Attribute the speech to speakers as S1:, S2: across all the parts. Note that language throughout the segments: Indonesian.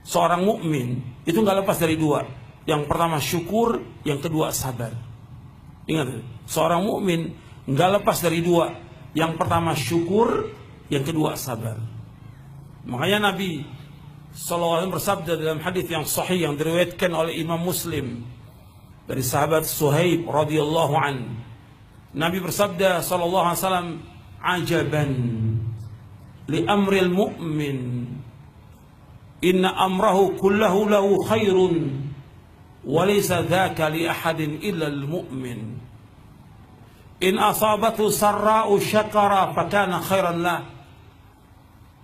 S1: seorang mukmin itu nggak lepas dari dua. Yang pertama syukur, yang kedua sabar. Ingat, seorang mukmin nggak lepas dari dua. Yang pertama syukur, yang kedua sabar. Makanya Nabi SAW bersabda dalam hadis yang sahih yang diriwayatkan oleh Imam Muslim dari sahabat Suhaib radhiyallahu an. Nabi bersabda sallallahu alaihi wasallam, "Ajaban li amril mu'min, inna amrahu kullahu lahu khairun, wa laysa dzaka li ahadin illa al-mu'min. In asabathu sarra'u syakara fakana khairan lah,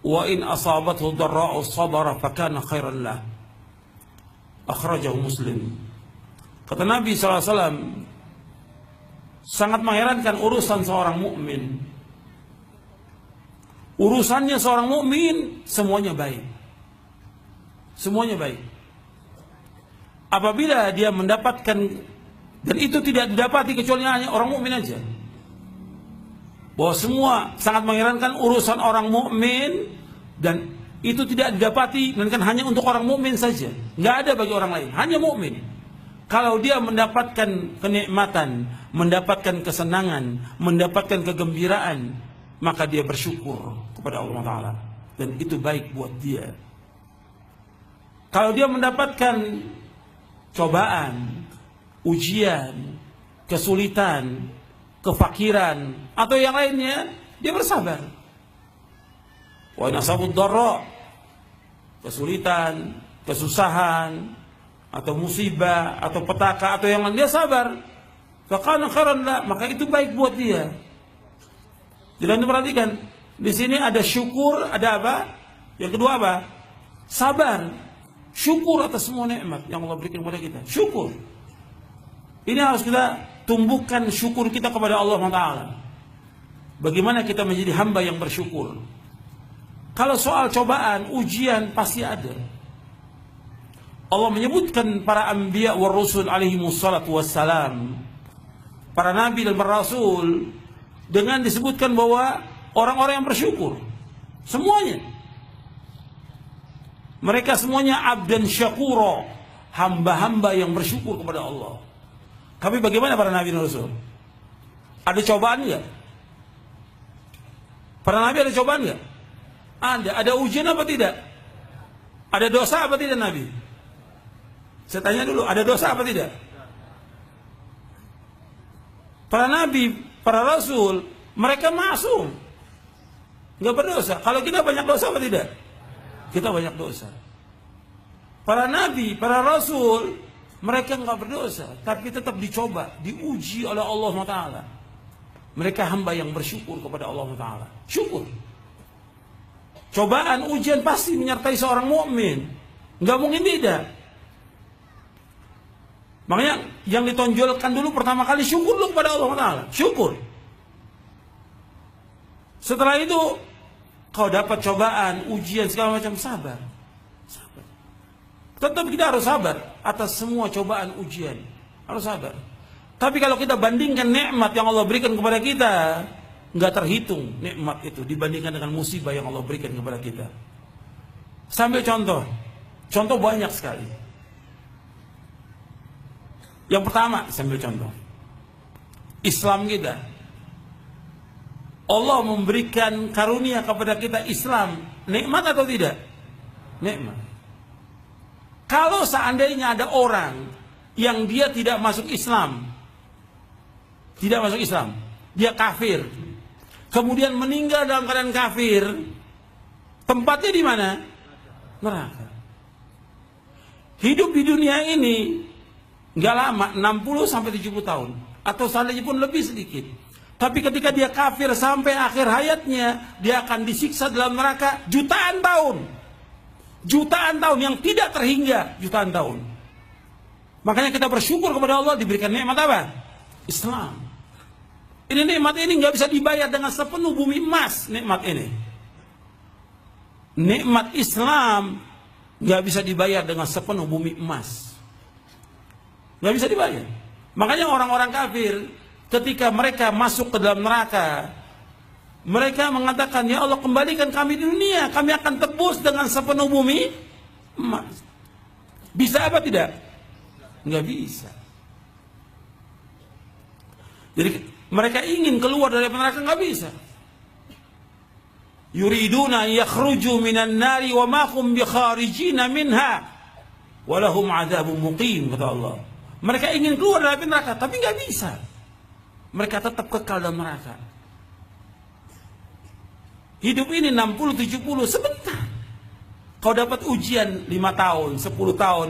S1: wa in asabathu dharra'u sabara fakana khairan lah." Akhrajahu Muslim. Kata Nabi SAW, sangat mengherankan urusan seorang mukmin. Urusannya seorang mukmin semuanya baik. Semuanya baik. Apabila dia mendapatkan, dan itu tidak didapati kecuali hanya orang mukmin aja. Bahwa semua sangat mengherankan urusan orang mukmin, dan itu tidak didapati melainkan hanya untuk orang mukmin saja. Nggak ada bagi orang lain, hanya mukmin. Kalau dia mendapatkan kenikmatan, mendapatkan kesenangan, mendapatkan kegembiraan, maka dia bersyukur kepada Allah Ta'ala, dan itu baik buat dia. Kalau dia mendapatkan cobaan, ujian, kesulitan, kefakiran, atau yang lainnya, dia bersabar. Wa in asabud dharra, kesulitan, kesusahan, atau musibah, atau petaka, atau yang lain, dia sabar. Fakana khairan lah, maka itu baik buat dia. Jadi perhatikan, di sini ada syukur, ada apa? Yang kedua apa? Sabar. Syukur atas semua nikmat yang Allah berikan kepada kita. Syukur. Ini harus kita tumbuhkan syukur kita kepada Allah Ta'ala. Bagaimana kita menjadi hamba yang bersyukur? Kalau soal cobaan, ujian pasti ada. Allah menyebutkan para anbiya wa rusul alaihi wassalatu wassalam, para nabi dan para rasul, dengan disebutkan bahwa orang-orang yang bersyukur semuanya. Mereka semuanya abdan syakura, hamba-hamba yang bersyukur kepada Allah. Tapi bagaimana para nabi dan rasul? Ada cobaan enggak? Para nabi ada cobaan enggak? Ada. Ada ujian apa tidak? Ada dosa apa tidak nabi? Saya tanya dulu, ada dosa apa tidak? Para nabi, para rasul, mereka maksum, nggak berdosa. Kalau kita banyak dosa apa tidak? Kita banyak dosa. Para nabi, para rasul, mereka nggak berdosa, tapi tetap dicoba, diuji oleh Allah Taala. Mereka hamba yang bersyukur kepada Allah Taala. Syukur. Cobaan, ujian pasti menyertai seorang mukmin. Nggak mungkin tidak. Makanya yang ditonjolkan dulu pertama kali syukur dulu kepada Allah Taala. Syukur. Setelah itu kau dapat cobaan, ujian segala macam, sabar. Sabar. Tetap kita harus sabar atas semua cobaan, ujian. Harus sabar. Tapi kalau kita bandingkan nikmat yang Allah berikan kepada kita, nggak terhitung nikmat itu dibandingkan dengan musibah yang Allah berikan kepada kita. Sambil contoh. Contoh banyak sekali. Yang pertama, sambil contoh. Islam kita. Allah memberikan karunia kepada kita Islam. Nikmat atau tidak? Nikmat. Kalau seandainya ada orang yang dia tidak masuk Islam, tidak masuk Islam, dia kafir, kemudian meninggal dalam keadaan kafir, tempatnya di mana? Neraka. Hidup di dunia ini nggak lama, 60 sampai 70 tahun, atau seandainya pun lebih sedikit. Tapi ketika dia kafir sampai akhir hayatnya, dia akan disiksa dalam neraka jutaan tahun. Jutaan tahun yang tidak terhingga, jutaan tahun. Makanya kita bersyukur kepada Allah diberikan nikmat apa? Islam. Ini nikmat ini nggak bisa dibayar dengan sepenuh bumi emas. Nikmat ini, nikmat Islam nggak bisa dibayar dengan sepenuh bumi emas. Nggak bisa dibayar. Makanya orang-orang kafir ketika mereka masuk ke dalam neraka, mereka mengatakan, ya Allah, kembalikan kami di dunia, kami akan tebus dengan sepenuh bumi Bisa apa tidak? Nggak bisa. Jadi mereka ingin keluar dari neraka, nggak bisa. Yuriduna yakhruju minan nari wa ma hum bikharijina minha wa lahum adzabun muqim, kata Allah. Mereka ingin keluar dari neraka tapi nggak bisa. Mereka tetap kekal dalam neraka. Hidup ini 60-70 sebentar. Kau dapat ujian 5 tahun, 10 tahun,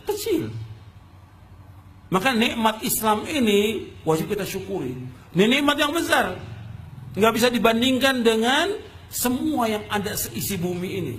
S1: kecil. Maka nikmat Islam ini wajib kita syukuri. Ini nikmat yang besar. Nggak bisa dibandingkan dengan semua yang ada seisi bumi ini.